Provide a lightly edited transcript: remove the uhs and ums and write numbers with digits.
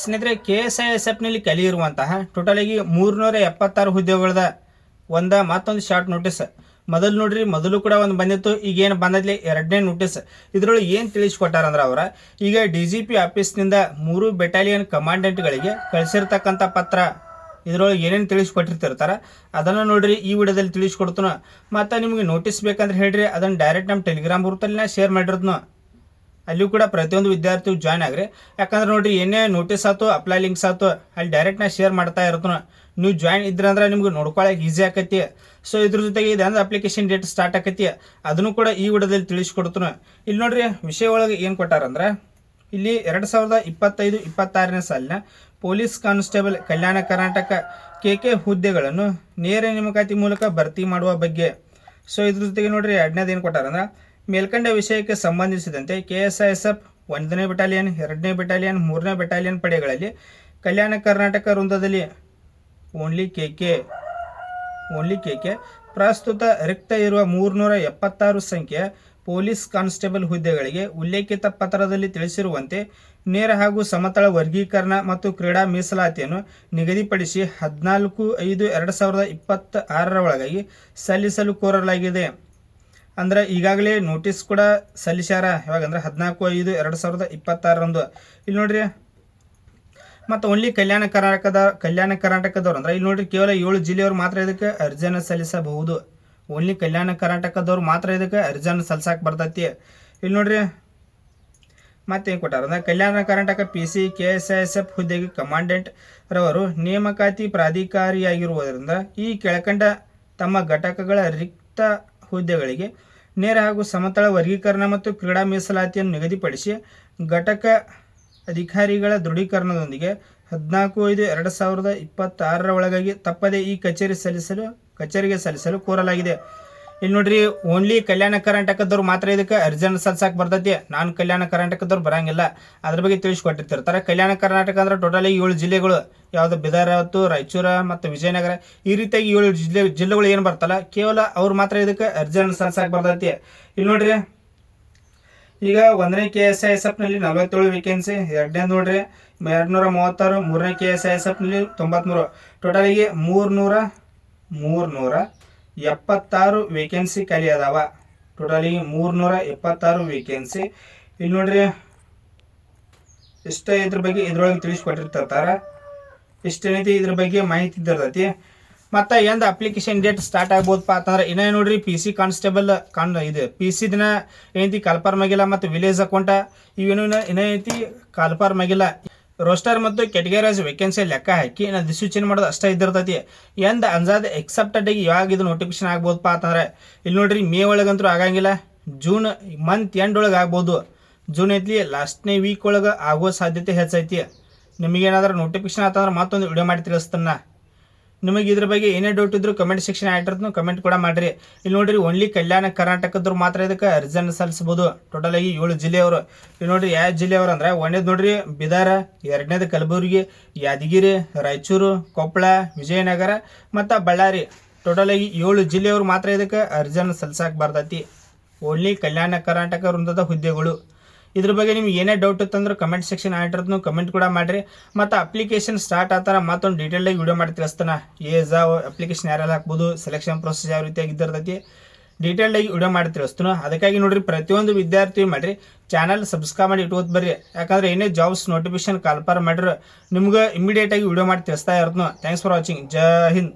ಸ್ನೇಹಿತರೆ KSISF ಕಲಿಯಿರುವಂತಹ total ಆಗಿ 376 ಹುದ್ದೆಗಳದ ಮತ್ತೊಂದು ಶಾರ್ಟ್ ನೋಟಿಸ್ ಮೊದಲು ನೋಡ್ರಿ, ಮೊದಲು ಕೂಡ ಒಂದು ಬಂದಿತ್ತು, ಈಗೇನು ಬಂದದ್ಲಿ ಎರಡನೇ ನೋಟಿಸ್. ಇದರೊಳಗೆ ಏನು ತಿಳಿಸ್ಕೊಟ್ಟಾರಂದ್ರೆ ಅವರ ಈಗ DGP ಆಫೀಸ್ನಿಂದ 3 ಬೆಟಾಲಿಯನ್ ಕಮಾಂಡೆಂಟ್ಗಳಿಗೆ ಕಳಿಸಿರ್ತಕ್ಕಂಥ ಪತ್ರ. ಇದರೊಳಗೆ ಏನೇನು ತಿಳಿಸ್ಕೊಟ್ಟಿರ್ತಾರ ಅದನ್ನು ನೋಡ್ರಿ ಈ ವಿಡಿಯೋದಲ್ಲಿ ತಿಳಿಸ್ಕೊಡ್ತಾನ. ಮತ್ತು ನಿಮಗೆ ನೋಟಿಸ್ ಬೇಕಂದ್ರೆ ಹೇಳ್ರಿ, ಅದನ್ನು ಡೈರೆಕ್ಟ್ ನಮ್ಮ ಟೆಲಿಗ್ರಾಮ್ ಗ್ರೂಪಲ್ಲಿ ನಾ ಶೇರ್ ಮಾಡಿರೋದ್ನು. ಅಲ್ಲಿಯೂ ಕೂಡ ಪ್ರತಿಯೊಂದು ವಿದ್ಯಾರ್ಥಿಗಳು ಜಾಯ್ನ್ ಆಗ್ರಿ. ಯಾಕಂದ್ರೆ ನೋಡ್ರಿ, ಏನೇ ನೋಟಿಸ್ ಆಯ್ತು, ಅಪ್ಲೈ ಲಿಂಕ್ಸ್ ಆಯ್ತು, ಅಲ್ಲಿ ಡೈರೆಕ್ಟ್ ನಾ ಶೇರ್ ಮಾಡ್ತಾ ಇರ್ತಾನೆ. ನೀವು ಜಾಯ್ನ್ ಇದ್ರಂದ್ರೆ ನಿಮ್ಗೆ ನೋಡ್ಕೊಳಕ್ಕೆ ಈಸಿ ಆಕೈತಿ. ಸೊ ಇದ್ರ ಜೊತೆಗೆ ಇದಂದ್ರೆ ಅಪ್ಲಿಕೇಶನ್ ಡೇಟ್ ಸ್ಟಾರ್ಟ್ ಆಕೈತಿ, ಅದನ್ನು ಕೂಡ ಈ ವಿಡಿಯೋದಲ್ಲಿ ತಿಳಿಸ್ಕೊಡ್ತಾನೆ. ಇಲ್ಲಿ ನೋಡ್ರಿ, ವಿಷಯ ಒಳಗೆ ಏನು ಕೊಟ್ಟಾರಂದ್ರೆ ಇಲ್ಲಿ 2025-26ನೇ ಸಾಲಿನ police constable Kalyana Karnataka KK ಹುದ್ದೆಗಳನ್ನು ನೇರ ನೇಮಕಾತಿ ಮೂಲಕ ಭರ್ತಿ ಮಾಡುವ ಬಗ್ಗೆ. ಸೊ ಇದ್ರ ಜೊತೆಗೆ ನೋಡ್ರಿ, ಎರಡನೇದು ಏನು ಕೊಟ್ಟಾರಂದ್ರೆ ಮೇಲ್ಕಂಡ ವಿಷಯಕ್ಕೆ ಸಂಬಂಧಿಸಿದಂತೆ KSISF 1ನೇ ಬೆಟಾಲಿಯನ್, 2ನೇ ಬೆಟಾಲಿಯನ್, 3ನೇ battalion ಪಡೆಗಳಲ್ಲಿ Kalyana Karnataka ವೃಂದದಲ್ಲಿ only KK ಪ್ರಸ್ತುತ ರಿಕ್ತ ಇರುವ 376 ಸಂಖ್ಯೆಯ ಪೊಲೀಸ್ ಕಾನ್ಸ್ಟೇಬಲ್ ಹುದ್ದೆಗಳಿಗೆ ಉಲ್ಲೇಖಿತ ಪತ್ರದಲ್ಲಿ ತಿಳಿಸಿರುವಂತೆ ನೇರ ಹಾಗೂ ಸಮತಳ ವರ್ಗೀಕರಣ ಮತ್ತು ಕ್ರೀಡಾ ಮೀಸಲಾತಿಯನ್ನು ನಿಗದಿಪಡಿಸಿ 14/5/2026 ಒಳಗಾಗಿ ಸಲ್ಲಿಸಲು ಕೋರಲಾಗಿದೆ. ಅಂದ್ರೆ ಈಗಾಗಲೇ ನೋಟಿಸ್ ಕೂಡ ಸಲ್ಲಿಸ್ಯಾರ. ಯಾವಾಗಂದ್ರೆ 14/5/2026 ಇಲ್ಲಿ ನೋಡ್ರಿ. ಮತ್ತು ಓನ್ಲಿ ಕಲ್ಯಾಣ ಕರ್ನಾಟಕದವ್ರು ಅಂದ್ರೆ ಇಲ್ಲಿ ನೋಡ್ರಿ, ಕೇವಲ 7 ಜಿಲ್ಲೆಯವರು ಮಾತ್ರ ಇದಕ್ಕೆ ಅರ್ಜಿಯನ್ನು ಸಲ್ಲಿಸಬಹುದು. ಓನ್ಲಿ ಕಲ್ಯಾಣ ಕರ್ನಾಟಕದವ್ರು ಮಾತ್ರ ಇದಕ್ಕೆ ಅರ್ಜಿಯನ್ನು ಸಲ್ಲಿಸಕ್ಕೆ ಬರ್ತೈತಿ. ಇಲ್ಲಿ ನೋಡ್ರಿ, ಮತ್ತೇನು ಕೊಟ್ಟಾರ ಅಂದ್ರೆ ಕಲ್ಯಾಣ ಕರ್ನಾಟಕ PC KSISF ಹುದ್ದೆಗೆ ಕಮಾಂಡೆಂಟ್ ರವರು ನೇಮಕಾತಿ ಪ್ರಾಧಿಕಾರಿಯಾಗಿರುವುದರಿಂದ ಈ ಕೆಳಕಂಡ ತಮ್ಮ ಘಟಕಗಳ ರಿಕ್ತ ಹುದ್ದೆಗಳಿಗೆ ನೇರ ಹಾಗೂ ಸಮತಳ ವರ್ಗೀಕರಣ ಮತ್ತು ಕ್ರೀಡಾ ಮೀಸಲಾತಿಯನ್ನು ನಿಗದಿಪಡಿಸಿ ಘಟಕ ಅಧಿಕಾರಿಗಳ ದೃಢೀಕರಣದೊಂದಿಗೆ 14/5/2026 ಒಳಗಾಗಿ ತಪ್ಪದೆ ಈ ಕಚೇರಿಗೆ ಸಲ್ಲಿಸಲು ಕೋರಲಾಗಿದೆ. ಇಲ್ಲಿ ನೋಡ್ರಿ, ಓನ್ಲಿ ಕಲ್ಯಾಣ ಕರ್ನಾಟಕದವ್ರು ಮಾತ್ರ ಇದಕ್ಕೆ ಅರ್ಜಿಯನ್ನು ಸಲ್ಲಿಸಕ್ಕೆ ಬರ್ತೈತಿ. ನಾನು ಕಲ್ಯಾಣ ಕರ್ನಾಟಕದವ್ರು ಬರಂಗಿಲ್ಲ, ಅದ್ರ ಬಗ್ಗೆ ತಿಳಿಸ್ಕೊಟ್ಟಿರ್ತಾರೆ. ಕಲ್ಯಾಣ ಕರ್ನಾಟಕ ಅಂದ್ರೆ ಟೋಟಲ್ 7 ಜಿಲ್ಲೆಗಳು, ಯಾವುದು ಬೀದರ್ ಆಯ್ತು, ರಾಯಚೂರ ಮತ್ತು ವಿಜಯನಗರ, ಈ ರೀತಿಯಾಗಿ 7 ಜಿಲ್ಲೆಗಳು ಏನು ಬರ್ತಲ್ಲ, ಕೇವಲ ಅವ್ರು ಮಾತ್ರ ಇದಕ್ಕೆ ಅರ್ಜಿಯನ್ನು ಸಲ್ಲಿಸಕ್ಕೆ ಬರ್ತೈತಿ. ಇಲ್ಲಿ ನೋಡ್ರಿ, ಈಗ 1ನೇ KSISF 47 ವೇಕೆನ್ಸಿ, 2ನೇ ನೋಡ್ರಿ 236, 3ನೇ KSISF 93, ಟೋಟಲ್ ಆಗಿ 376 ವೇಕೆನ್ಸಿ ಖಾಲಿ ಅದಾವ. Totally 376 vacancy. ಇಲ್ಲಿ ನೋಡ್ರಿ, ಇಷ್ಟ ಇದ್ರ ಬಗ್ಗೆ ಇದ್ರೊಳಗೆ ತಿಳಿಸ್ಕೊಟ್ಟಿರ್ತಾರ. ಇಷ್ಟೇನೈತಿ ಇದ್ರ ಬಗ್ಗೆ ಮಾಹಿತಿ ಇದ್ದಿರ್ತೈತಿ. ಮತ್ತು ಎಂದು ಅಪ್ಲಿಕೇಶನ್ ಡೇಟ್ ಸ್ಟಾರ್ಟ್ ಆಗ್ಬೋದಪ್ಪ ಅಂತಂದ್ರೆ ಇನ್ನೇ ನೋಡ್ರಿ, PC ಕಾನ್ಸ್ಟೇಬಲ್ ಇದು PC ದಿನ ಏನೈತಿ ಕಾಲ್ಫಾರ್ಮ್ ಆಗಿಲ್ಲ, ಮತ್ತು ವಿಲೇಜ್ ಅಕೌಂಟ ಇವೇನು ಏನೈತಿ ಕಾಲ್ಫಾರ್ಮ್ ಆಗಿಲ್ಲ. ರೋಸ್ಟರ್ ಮತ್ತು ಕೆಟಗರೈಸ್ ವೇಕೆನ್ಸಿ ಲೆಕ್ಕ ಹಾಕಿ ನಾನು ಅಧಿಸೂಚನೆ ಮಾಡೋದು ಅಷ್ಟೇ ಇದ್ದಿರ್ತೈತಿ. ಎಂದು ಅಂಜಾದ ಎಕ್ಸೆಪ್ಟೆಡ್ ಆಗಿ ಯಾವಾಗ ಇದು ನೋಟಿಫಿಕೇಶನ್ ಆಗ್ಬೋದಪ್ಪ ಅಂತಂದ್ರೆ ಇಲ್ಲಿ ನೋಡ್ರಿ, ಮೇ ಒಳಗಂತೂ ಆಗಂಗಿಲ್ಲ, ಜೂನ್ ಮಂತ್ ಎಂಡ್ ಒಳಗೆ ಆಗ್ಬೋದು. ಜೂನ್ ಐತಿ ಲಾಸ್ಟ್ನೇ ವೀಕ್ ಒಳಗೆ ಆಗೋ ಸಾಧ್ಯತೆ ಹೆಚ್ಚೈತಿ. ನಿಮಗೇನಾದ್ರೂ ನೋಟಿಫಿಕೇಶನ್ ಆತಂದ್ರೆ ಮತ್ತೊಂದು ವಿಡಿಯೋ ಮಾಡಿ ತಿಳಿಸ್ತಾನ. ನಿಮಗೆ ಇದ್ರ ಬಗ್ಗೆ ಏನೇ ಡೌಟ್ ಇದ್ರು ಕಮೆಂಟ್ ಸೆಕ್ಷನ್ ಆಗಿರ್ತದೆ, ಕಮೆಂಟ್ ಕೂಡ ಮಾಡಿರಿ. ಇಲ್ಲಿ ನೋಡ್ರಿ, ಓನ್ಲಿ ಕಲ್ಯಾಣ ಕರ್ನಾಟಕದವ್ರು ಮಾತ್ರ ಇದಕ್ಕೆ ಅರ್ಜಿಯನ್ನು ಸಲ್ಲಿಸಬಹುದು. ಟೋಟಲ್ ಆಗಿ 7 ಜಿಲ್ಲೆಯವರು. ಇಲ್ಲಿ ನೋಡ್ರಿ, ಯಾವ ಜಿಲ್ಲೆಯವರು ಅಂದ್ರೆ ಒಂದೇದು ನೋಡ್ರಿ ಬೀದರ್, 2ನೇದು ಕಲಬುರಗಿ, ಯಾದಗಿರಿ, ರಾಯಚೂರು, ಕೊಪ್ಪಳ, ವಿಜಯನಗರ ಮತ್ತು ಬಳ್ಳಾರಿ. ಟೋಟಲ್ ಆಗಿ 7 ಜಿಲ್ಲೆಯವರು ಮಾತ್ರ ಇದಕ್ಕೆ ಅರ್ಜಿಯನ್ನು ಸಲ್ಲಿಸಕ್ಕೆ ಬರ್ತೈತಿ. ಓನ್ಲಿ ಕಲ್ಯಾಣ ಕರ್ನಾಟಕ ವೃಂದದ ಹುದ್ದೆಗಳು. ಇದ್ರ ಬಗ್ಗೆ ನಿಮ್ಗೆ ಏನೇ ಡೌಟ್ ಇತ್ತಂದ್ರೆ ಕಮೆಂಟ್ ಸೆಕ್ಷನ್ ಆಗಿರೋದನ್ನು ಕಮೆಂಟ್ ಕೂಡ ಮಾಡಿರಿ. ಮತ್ತು ಅಪ್ಲಿಕೇಶನ್ ಸ್ಟಾರ್ಟ್ ಆತರ ಮತ್ತೊಂದು ಡೀಟೇಲಾಗಿ ವಿಡಿಯೋ ಮಾಡಿ ತಿಳಿಸ್ತಾನೆ. ಅಪ್ಲಿಕೇಶನ್ ಯಾರೆಲ್ಲ ಹಾಕ್ಬೋದು, ಸೆಲೆಕ್ಷನ್ ಪ್ರೊಸೆಸ್ ಯಾವ ರೀತಿಯಾಗಿ ಇದ್ದಿರ್ತೈತಿ, ಡೀಟೇಲ್ಡಾಗಿ ವಿಡಿಯೋ ಮಾಡಿ ತಿಳಿಸ್ತಾನೆ. ಅದಕ್ಕಾಗಿ ನೋಡ್ರಿ, ಪ್ರತಿಯೊಂದು ವಿದ್ಯಾರ್ಥಿ ಮಾಡಿರಿ ಚಾನಲ್ ಸಬ್ಸ್ಕ್ರೈಬ್ ಮಾಡಿ ಇಟ್ಕೋತ ಬರ್ರಿ. ಯಾಕಂದ್ರೆ ಏನೇ ಜಾಬ್ಸ್ ನೋಟಿಫಿಕೇಶನ್ ಕಾಲ್ಫಾರ್ ಮಾಡಿದ್ರೆ ನಿಮ್ಗೆ ಇಮಿಡಿಯೇಟಾಗಿ ವಿಡಿಯೋ ಮಾಡಿ ತಿಳಿಸ್ತಾ ಇರ್ತನು. Thanks for watching. ಜೈ ಹಿಂದ್.